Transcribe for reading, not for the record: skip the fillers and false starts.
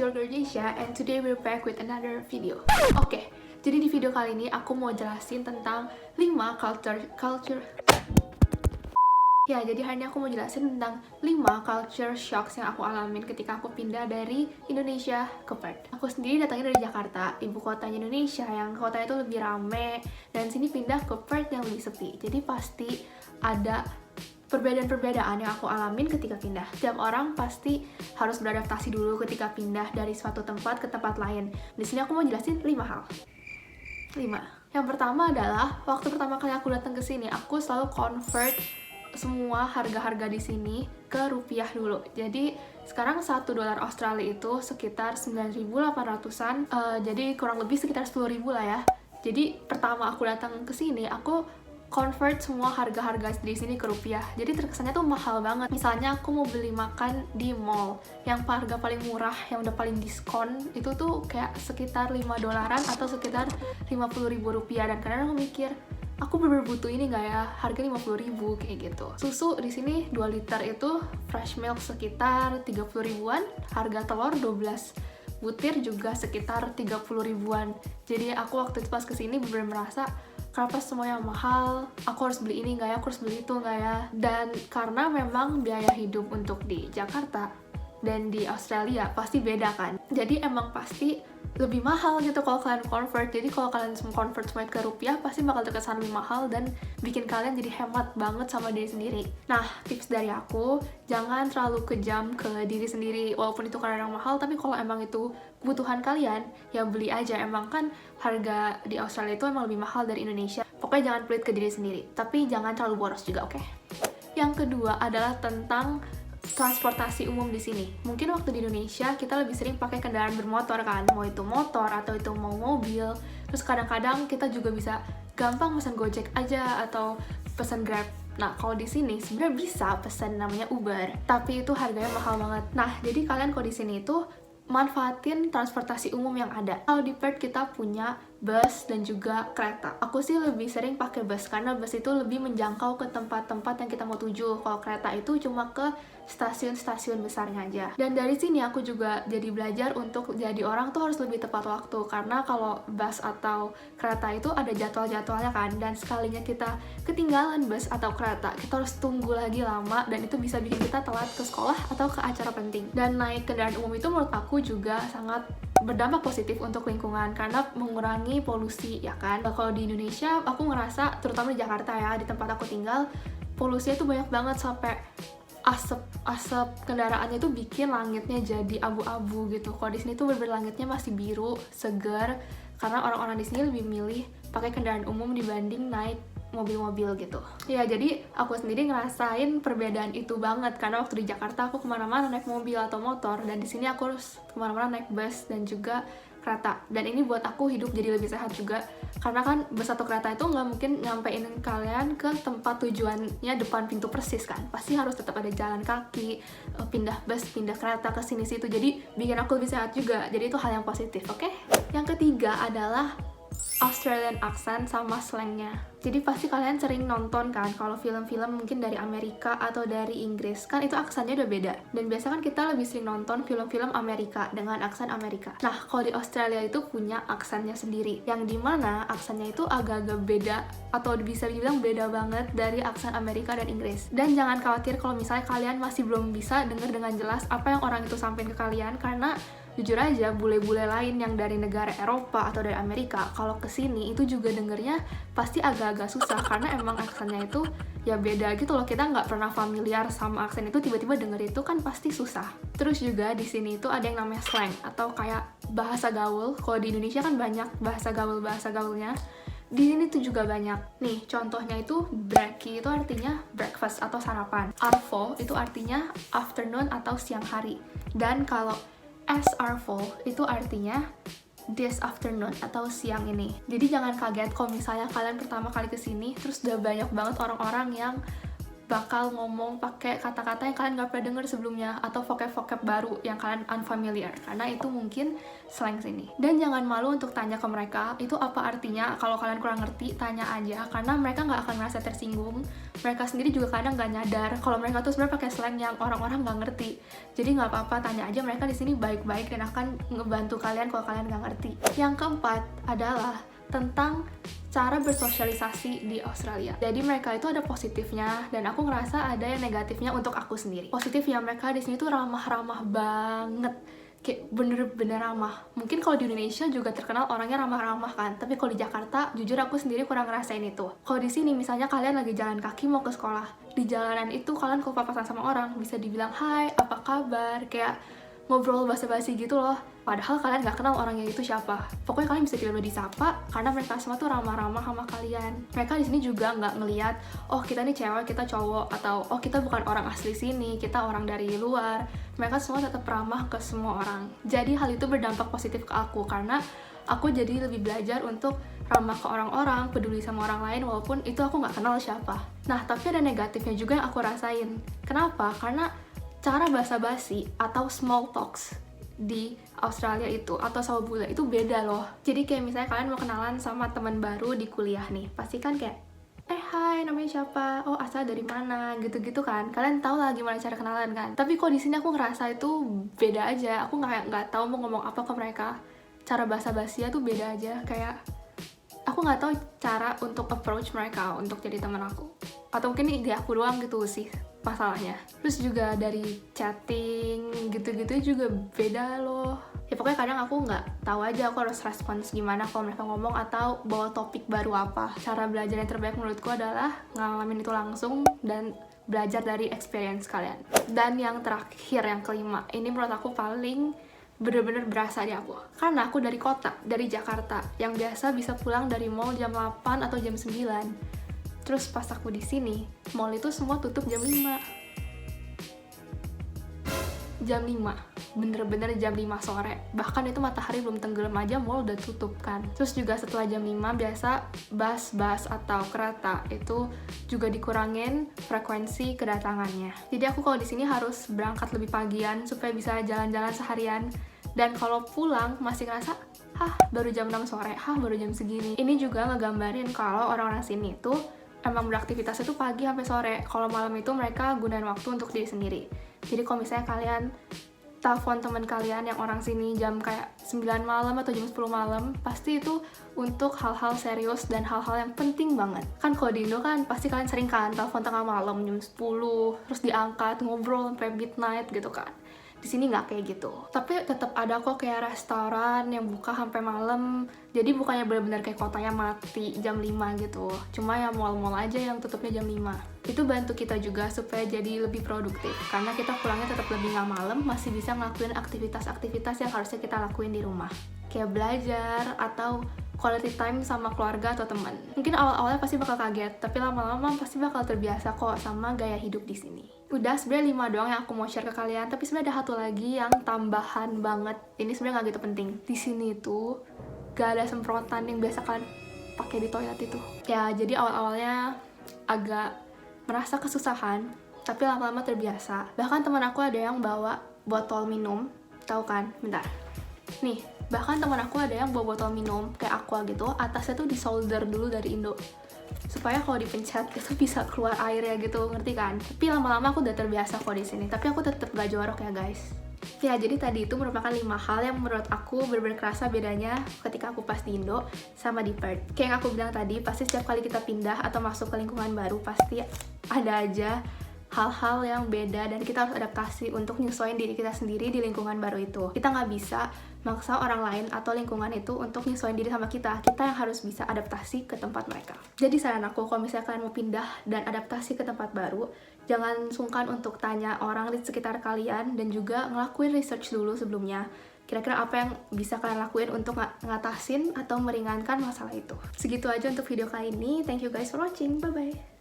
your girl Jesha, and today we're back with another video. Oke, jadi di video kali ini aku mau jelasin tentang 5 culture. Ya, jadi hari ini aku mau jelasin tentang 5 culture shocks yang aku alamin ketika aku pindah dari Indonesia ke Perth. Aku sendiri datangnya dari Jakarta, ibu kotanya Indonesia, yang kotanya itu lebih rame, dan sini pindah ke Perth yang lebih sepi. Jadi pasti ada perbedaan-perbedaan yang aku alamin ketika pindah. Setiap orang pasti harus beradaptasi dulu ketika pindah dari suatu tempat ke tempat lain. Di sini aku mau jelasin 5 hal. 5. Yang pertama adalah waktu pertama kali aku datang ke sini, aku selalu convert semua harga-harga di sini ke rupiah dulu. Jadi sekarang $1 Australia itu sekitar 9.800-an, jadi kurang lebih sekitar 10.000 lah ya. Jadi pertama aku datang ke sini, aku convert semua harga-harga di sini ke rupiah. Jadi terkesannya tuh mahal banget. Misalnya aku mau beli makan di mall, yang harga paling murah, yang udah paling diskon, itu tuh kayak sekitar $5 atau sekitar 50.000 rupiah. Dan kadang aku mikir, aku bener-bener butuh ini nggak ya? Harga 50.000 kayak gitu. Susu di sini 2 liter itu fresh milk sekitar 30 ribuan, harga telur 12 butir juga sekitar 30 ribuan. Jadi aku waktu itu pas kesini bener-bener merasa, kenapa semuanya mahal, aku harus beli ini nggak ya, aku harus beli itu nggak ya. Dan karena memang biaya hidup untuk di Jakarta dan di Australia pasti beda kan, jadi emang pasti lebih mahal gitu kalau kalian convert. Jadi kalau kalian convert semua ke rupiah, pasti bakal terkesan lebih mahal dan bikin kalian jadi hemat banget sama diri sendiri. Nah, tips dari aku, jangan terlalu kejam ke diri sendiri, walaupun itu kadang mahal, tapi kalau emang itu kebutuhan kalian, ya beli aja. Emang kan harga di Australia itu emang lebih mahal dari Indonesia. Pokoknya jangan pelit ke diri sendiri, tapi jangan terlalu boros juga, oke? Yang kedua adalah tentang transportasi umum di sini. Mungkin waktu di Indonesia kita lebih sering pakai kendaraan bermotor kan, mau itu motor atau itu mau mobil. Terus kadang-kadang kita juga bisa gampang pesan Gojek aja atau pesan Grab. Nah, kalau di sini sebenarnya bisa pesan namanya Uber, tapi itu harganya mahal banget. Nah, jadi kalian kalau di sini itu manfaatin transportasi umum yang ada. Kalau di Perth kita punya bus dan juga kereta. Aku sih lebih sering pakai bus karena bus itu lebih menjangkau ke tempat-tempat yang kita mau tuju. Kalau kereta itu cuma ke stasiun-stasiun besarnya aja. Dan dari sini aku juga jadi belajar untuk jadi orang tuh harus lebih tepat waktu, karena kalau bus atau kereta itu ada jadwal-jadwalnya kan, dan sekalinya kita ketinggalan bus atau kereta, kita harus tunggu lagi lama, dan itu bisa bikin kita telat ke sekolah atau ke acara penting. Dan naik kendaraan umum itu menurut aku juga sangat berdampak positif untuk lingkungan karena mengurangi polusi, ya kan. Kalau di Indonesia aku ngerasa, terutama di Jakarta ya, di tempat aku tinggal, polusinya tuh banyak banget, sampai asap kendaraannya tuh bikin langitnya jadi abu-abu gitu. Kalau di sini tuh bener-bener langitnya masih biru, segar, karena orang-orang di sini lebih milih pakai kendaraan umum dibanding naik mobil-mobil gitu. Ya, jadi aku sendiri ngerasain perbedaan itu banget, karena waktu di Jakarta aku kemana-mana naik mobil atau motor, dan di sini aku harus kemana-mana naik bus dan juga kereta. Dan ini buat aku hidup jadi lebih sehat juga, karena kan bus atau kereta itu nggak mungkin nyampein kalian ke tempat tujuannya depan pintu persis kan, pasti harus tetap ada jalan kaki, pindah bus, pindah kereta ke sini situ, jadi bikin aku lebih sehat juga. Jadi itu hal yang positif, oke? Yang ketiga adalah Australian accent sama slangnya. Jadi pasti kalian sering nonton kan kalau film-film mungkin dari Amerika atau dari Inggris, kan itu aksennya udah beda. Dan biasa kan kita lebih sering nonton film-film Amerika dengan aksen Amerika. Nah, kalau di Australia itu punya aksennya sendiri, yang dimana aksennya itu agak-agak beda, atau bisa dibilang beda banget dari aksen Amerika dan Inggris. Dan jangan khawatir kalau misalnya kalian masih belum bisa dengar dengan jelas apa yang orang itu sampaikan ke kalian, karena jujur aja, bule-bule lain yang dari negara Eropa atau dari Amerika, kalau kesini itu juga dengernya pasti agak-agak susah, karena emang aksennya itu ya beda gitu loh. Kita nggak pernah familiar sama aksen itu, tiba-tiba denger itu kan pasti susah. Terus juga di sini itu ada yang namanya slang, atau kayak bahasa gaul. Kalau di Indonesia kan banyak bahasa gaulnya. Di sini tuh juga banyak. Nih, contohnya itu brekkie itu artinya breakfast atau sarapan. Arvo itu artinya afternoon atau siang hari. Dan kalau arvo itu artinya this afternoon atau siang ini. Jadi jangan kaget kalau misalnya kalian pertama kali kesini terus udah banyak banget orang-orang yang bakal ngomong pakai kata-kata yang kalian gak pernah denger sebelumnya, atau vocab-vocab baru yang kalian unfamiliar, karena itu mungkin slang sini. Dan jangan malu untuk tanya ke mereka, itu apa artinya. Kalau kalian kurang ngerti, tanya aja, karena mereka gak akan merasa tersinggung. Mereka sendiri juga kadang gak nyadar kalau mereka tuh sebenarnya pakai slang yang orang-orang gak ngerti. Jadi gak apa-apa, tanya aja, mereka di sini baik-baik dan akan ngebantu kalian kalau kalian gak ngerti. Yang keempat adalah tentang cara bersosialisasi di Australia. Jadi mereka itu ada positifnya, dan aku ngerasa ada yang negatifnya untuk aku sendiri. Positifnya, mereka di sini tuh ramah-ramah banget, kayak bener-bener ramah. Mungkin kalau di Indonesia juga terkenal orangnya ramah-ramah kan, tapi kalau di Jakarta, jujur aku sendiri kurang ngerasain itu. Kalau di sini, misalnya kalian lagi jalan kaki mau ke sekolah, di jalanan itu kalian kalau papasan sama orang, bisa dibilang hai, apa kabar, kayak ngobrol basa-basi gitu loh. Padahal kalian gak kenal orangnya itu siapa. Pokoknya kalian bisa tiba-tiba disapa karena mereka semua tuh ramah-ramah sama kalian. Mereka di sini juga nggak ngelihat, oh kita nih cewek, kita cowok, atau oh kita bukan orang asli sini, kita orang dari luar. Mereka semua tetap ramah ke semua orang. Jadi hal itu berdampak positif ke aku karena aku jadi lebih belajar untuk ramah ke orang-orang, peduli sama orang lain walaupun itu aku nggak kenal siapa. Nah, tapi ada negatifnya juga yang aku rasain. Kenapa? Karena cara basa-basi atau small talks di Australia itu atau sama bule itu beda loh. Jadi kayak misalnya kalian mau kenalan sama teman baru di kuliah nih, pasti kan kayak hai, namanya siapa? Oh, asal dari mana? Gitu-gitu kan. Kalian tahu lah gimana cara kenalan kan. Tapi kok di sini aku ngerasa itu beda aja. Aku nggak tahu mau ngomong apa ke mereka. Cara basa-basinya tuh beda aja. Kayak aku nggak tahu cara untuk approach mereka untuk jadi teman aku. Atau mungkin ide aku doang gitu sih masalahnya. Terus juga dari chatting gitu-gitu juga beda loh. Ya pokoknya kadang aku nggak tahu aja aku harus respons gimana kalau mereka ngomong atau bawa topik baru apa. Cara belajar yang terbaik menurutku adalah ngalamin itu langsung dan belajar dari experience kalian. Dan yang terakhir, yang kelima, ini menurut aku paling bener-bener berasa di aku. Karena aku dari kota, dari Jakarta, yang biasa bisa pulang dari mall jam 8 atau jam 9. Terus pas aku di sini, mall itu semua tutup jam 5. Jam 5, bener-bener jam 5 sore. Bahkan itu matahari belum tenggelam aja mall udah tutup kan. Terus juga setelah jam 5 biasa bus atau kereta itu juga dikurangin frekuensi kedatangannya. Jadi aku kalau di sini harus berangkat lebih pagian supaya bisa jalan-jalan seharian. Dan kalau pulang masih ngerasa, baru jam 6 sore, baru jam segini. Ini juga ngegambarin kalau orang-orang sini tuh emang beraktivitas itu pagi sampai sore. Kalau malam itu mereka gunain waktu untuk diri sendiri. Jadi kalau misalnya kalian telepon teman kalian yang orang sini jam kayak 9 malam atau jam 10 malam, pasti itu untuk hal-hal serius dan hal-hal yang penting banget. Kan kalau di Indo kan pasti kalian sering kan telepon tengah malam jam 10, terus diangkat ngobrol sampai midnight gitu kan. Di sini nggak kayak gitu. Tapi tetap ada kok kayak restoran yang buka sampai malam. Jadi bukannya benar-benar kayak kotanya mati jam 5 gitu. Cuma ya mall-mall aja yang tutupnya jam 5. Itu bantu kita juga supaya jadi lebih produktif. Karena kita pulangnya tetap lebih nggak malam, masih bisa ngelakuin aktivitas-aktivitas yang harusnya kita lakuin di rumah. Kayak belajar atau quality time sama keluarga atau teman. Mungkin awal-awalnya pasti bakal kaget, tapi lama-lama pasti bakal terbiasa kok sama gaya hidup di sini. Udah, sebenarnya 5 doang yang aku mau share ke kalian, tapi sebenarnya ada satu lagi yang tambahan banget. Ini sebenarnya nggak gitu penting. Di sini tuh gak ada semprotan yang biasa kalian pakai di toilet itu. Ya, jadi awal-awalnya agak merasa kesusahan, tapi lama-lama terbiasa. Bahkan teman aku ada yang bawa botol minum, tahu kan? Bentar. Nih, bahkan teman aku ada yang bawa botol minum kayak aqua gitu, atasnya tuh disolder dulu dari Indo supaya kalau dipencet itu bisa keluar airnya gitu, ngerti kan? Tapi lama-lama aku udah terbiasa kok di sini, tapi aku tetap gak jorok ya guys. Ya, jadi tadi itu merupakan 5 hal yang menurut aku bener-bener kerasa bedanya ketika aku pas di Indo sama di Perth. Kayak yang aku bilang tadi, pasti setiap kali kita pindah atau masuk ke lingkungan baru pasti ada aja hal-hal yang beda dan kita harus adaptasi untuk nyesuaiin diri kita sendiri di lingkungan baru itu. Kita nggak bisa maksa orang lain atau lingkungan itu untuk nyesuaiin diri sama kita. Kita yang harus bisa adaptasi ke tempat mereka. Jadi saran aku, kalau misalnya kalian mau pindah dan adaptasi ke tempat baru, jangan sungkan untuk tanya orang di sekitar kalian dan juga ngelakuin research dulu sebelumnya. Kira-kira apa yang bisa kalian lakuin untuk ngatasin atau meringankan masalah itu. Segitu aja untuk video kali ini. Thank you guys for watching. Bye-bye.